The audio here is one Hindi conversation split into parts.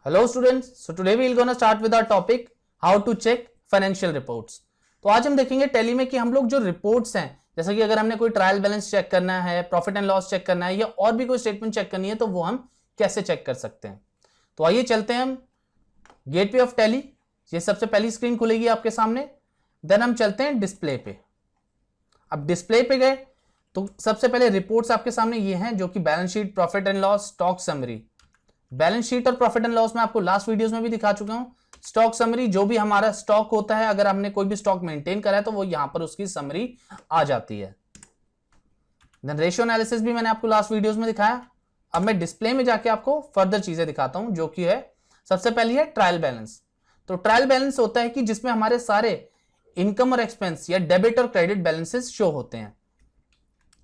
Hello students, so today we will gonna start with our topic how to check financial reports। तो आज हम देखेंगे टैली में कि हम लोग जो रिपोर्ट्स हैं, जैसा कि अगर हमने कोई ट्रायल बैलेंस चेक करना है, प्रॉफिट एंड लॉस चेक करना है या और भी कोई स्टेटमेंट चेक करनी है तो वो हम कैसे चेक कर सकते हैं। तो आइए चलते हैं हम गेटवे ऑफ टैली। ये सबसे पहली स्क्रीन खुलेगी आपके सामने, देन हम चलते हैं डिस्प्ले पे। अब डिस्प्ले पे गए तो सबसे पहले रिपोर्ट्स आपके सामने ये हैं जो कि balance sheet, profit and loss, stock summary. Balance sheet और प्रॉफिट एंड लॉस में आपको लास्ट वीडियोस में भी दिखा चुका हूं। स्टॉक समरी, जो भी हमारा स्टॉक होता है, अगर हमने कोई भी स्टॉक मेंटेन करा है तो वो यहां पर उसकी समरी आ जाती है। देन रेशियो एनालिसिस भी मैंने आपको लास्ट वीडियोस में दिखाया। अब मैं डिस्प्ले में जाके आपको फर्दर चीजें दिखाता हूं, जो कि है सबसे पहली है ट्रायल बैलेंस। तो ट्रायल बैलेंस होता है कि जिसमें हमारे सारे इनकम और एक्सपेंस या डेबिट और क्रेडिट बैलेंसेस शो होते हैं।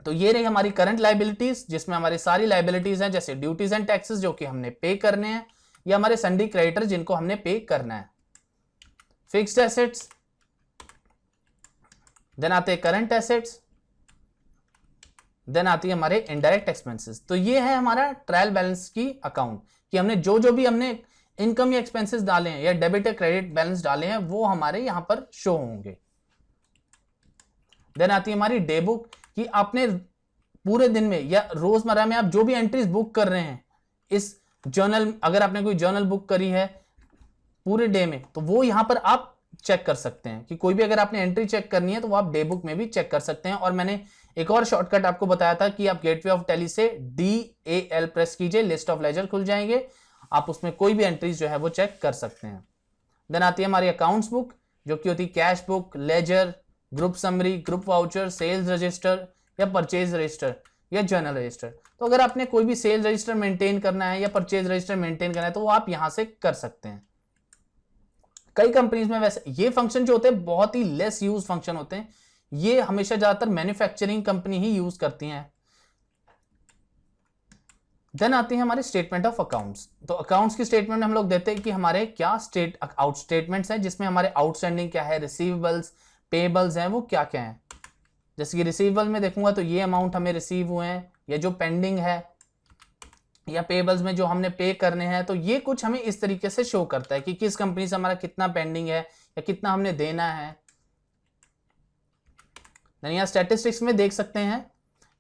तो ये रही हमारी करंट लाइबिलिटीज, जिसमें हमारी सारी लाइबिलिटीज हैं, जैसे ड्यूटीज एंड टैक्सेस जो कि हमने पे करने हैं, या हमारे सन्डी क्रेडिटर जिनको हमने पे करना है। फिक्स्ड एसेट्स, देन आते हैं करंट एसेट्स, देन आती है हमारे इनडायरेक्ट एक्सपेंसेस। तो ये है हमारा ट्रायल बैलेंस की अकाउंट कि हमने जो भी हमने इनकम या एक्सपेंसेस डाले हैं या डेबिट या क्रेडिट बैलेंस डाले हैं वो हमारे यहां पर शो होंगे। देन आती है हमारी डे बुक कि आपने पूरे दिन में या रोजमर्रा में आप जो भी एंट्रीज बुक कर रहे हैं इस जर्नल, अगर आपने कोई जर्नल बुक करी है पूरे डे में तो वो यहां पर आप चेक कर सकते हैं कि कोई भी अगर आपने एंट्री चेक करनी है तो वो आप डे बुक में भी चेक कर सकते हैं। और मैंने एक और शॉर्टकट आपको बताया था कि आप गेटवे ऑफ टैली से DAL प्रेस कीजिए, लिस्ट ऑफ लेजर खुल जाएंगे, आप उसमें कोई भी एंट्रीज जो है वो चेक कर सकते हैं। देन आती है हमारी अकाउंट्स बुक जो कि होती है cash book, ledger, group summary, group voucher, sales register या परचेज रजिस्टर या जर्नल रजिस्टर। तो अगर आपने कोई भी सेल्स रजिस्टर मेंटेन करना है या परचेज रजिस्टर मेंटेन करना है तो वो आप यहां से कर सकते हैं। कई कंपनीज में वैसे ये फंक्शन जो होते हैं बहुत ही लेस यूज फंक्शन होते हैं, ये हमेशा ज्यादातर मैन्युफैक्चरिंग कंपनी ही यूज करती हैं। देन आती है हमारे स्टेटमेंट ऑफ अकाउंट्स। तो अकाउंट्स की स्टेटमेंट में हम लोग देते हैं कि हमारे क्या आउट स्टेटमेंट्स हैं, जिसमें हमारे आउटस्टैंडिंग क्या है, रिसीवेबल्स, पेबल्स हैं, वो क्या क्या हैं। जैसे कि रिसीवेबल में देखूंगा तो ये अमाउंट हमें रिसीव हुए हैं, या जो पेंडिंग है, या पेबल्स में जो हमने पे करने हैं। तो ये कुछ हमें इस तरीके से शो करता है कि किस कंपनी से हमारा कितना पेंडिंग है या कितना हमने देना है। यहाँ स्टैटिस्टिक्स में देख सकते हैं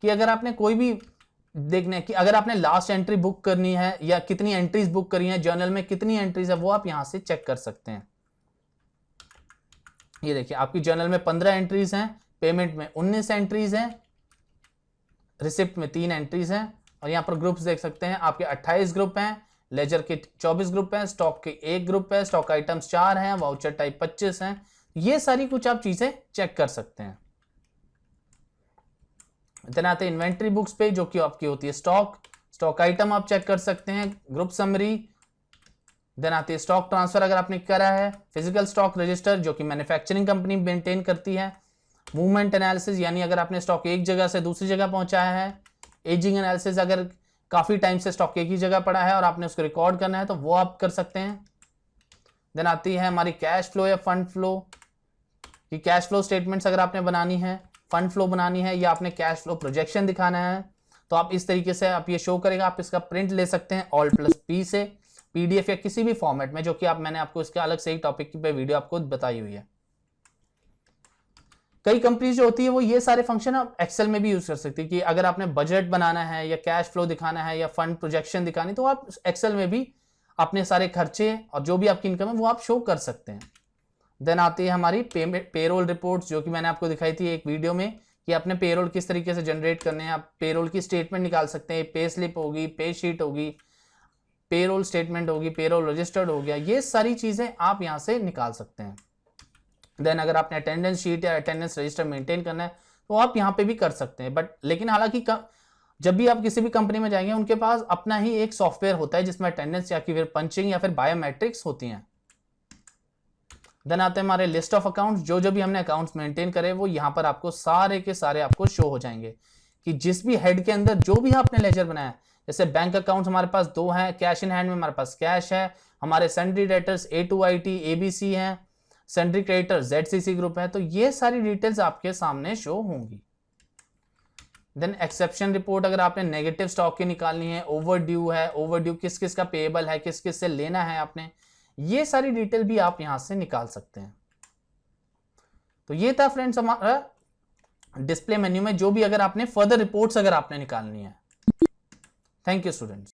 कि अगर आपने कोई भी देखने कि अगर आपने लास्ट एंट्री बुक करनी है या कितनी एंट्रीज बुक करी हैं, जर्नल में कितनी एंट्रीज है, वो आप यहां से चेक कर सकते हैं। ये देखिए आपकी जर्नल में 15 एंट्रीज हैं, पेमेंट में 19 एंट्रीज हैं, रिसिप्ट में 3 एंट्रीज हैं, और यहां पर ग्रुप्स देख सकते हैं आपके 28 ग्रुप हैं, लेजर के 24 ग्रुप हैं, स्टॉक के 1 ग्रुप है, स्टॉक आइटम्स 4 हैं, वाउचर टाइप 25 हैं। ये सारी कुछ आप चीजें चेक कर सकते हैं। देन आते हैं इन्वेंट्री बुक्स पे जो कि आपकी होती है स्टॉक आइटम आप चेक कर सकते हैं, ग्रुप समरी। देन आती है स्टॉक ट्रांसफर अगर आपने करा है, फिजिकल स्टॉक रजिस्टर जो कि मैन्युफैक्चरिंग कंपनी मेंटेन करती है, मूवमेंट एनालिसिस यानी अगर आपने स्टॉक एक जगह से दूसरी जगह पहुंचाया है, एजिंग एनालिसिस अगर काफी टाइम से स्टॉक एक ही जगह पड़ा है और आपने उसको रिकॉर्ड करना है तो वो आप कर सकते हैं। देन आती है हमारी कैश फ्लो या फंड फ्लो कि कैश फ्लो स्टेटमेंट्स अगर आपने बनानी है, फंड फ्लो बनानी है, या आपने कैश फ्लो प्रोजेक्शन दिखाना है तो आप इस तरीके से आप ये शो करेगा। आप इसका प्रिंट ले सकते हैं Alt+P से, PDF या किसी भी फॉर्मेट में, जो कि मैंने आपको इसके अलग से एक टॉपिक पे वीडियो आपको बताई हुई है। कई कंपनीज जो होती है वो ये सारे फंक्शन आप एक्सेल में भी यूज कर सकती है कि अगर आपने बजट बनाना है या कैश फ्लो दिखाना है या फंड प्रोजेक्शन दिखानी तो आप एक्सेल में भी अपने सारे खर्चे और जो भी आपकी इनकम है वो आप शो कर सकते हैं। देन आती है हमारी पेरोल रिपोर्ट्स जो कि मैंने आपको दिखाई थी एक वीडियो में कि आपने पेरोल किस तरीके से जनरेट करने हैं। आप पेरोल की स्टेटमेंट निकाल सकते हैं, पे स्लिप होगी, पे शीट होगी, पेरोल स्टेटमेंट होगी, पेरोल रजिस्टर्ड हो गया, ये सारी चीजें आप यहां से निकाल सकते हैं। देन अगर आपने अटेंडेंस शीट या अटेंडेंस रजिस्टर मेंटेन करना है तो आप यहाँ पे भी कर सकते हैं। लेकिन हालांकि जब भी आप किसी भी कंपनी में जाएंगे उनके पास अपना ही एक सॉफ्टवेयर होता है जिसमें अटेंडेंस या फिर पंचिंग या फिर बायोमेट्रिक्स होती हैं। देन आते हैं हमारे लिस्ट ऑफ अकाउंट्स, जो भी हमने अकाउंट्स मेंटेन करे वो यहाँ पर आपको सारे के सारे आपको शो हो जाएंगे कि जिस भी हेड के अंदर जो भी आपने लेजर बनाया। जैसे बैंक अकाउंट्स हमारे पास 2 हैं, कैश इन हैंड में हमारे पास कैश है, हमारे सन्ड्री डेटर्स A2IT ABC हैं, सन्ड्री क्रेडिटर ZCC ग्रुप है। तो ये सारी डिटेल्स आपके सामने शो होंगी। देन एक्सेप्शन रिपोर्ट अगर आपने नेगेटिव स्टॉक की निकालनी है, ओवरड्यू है, ओवरड्यू किस किस का पेएबल है, किस किस से लेना है आपने, ये सारी डिटेल भी आप यहां से निकाल सकते हैं। तो ये था फ्रेंड्स हमारा डिस्प्ले मेन्यू में जो भी अगर आपने फर्दर रिपोर्ट्स अगर आपने निकालनी है। Thank you students.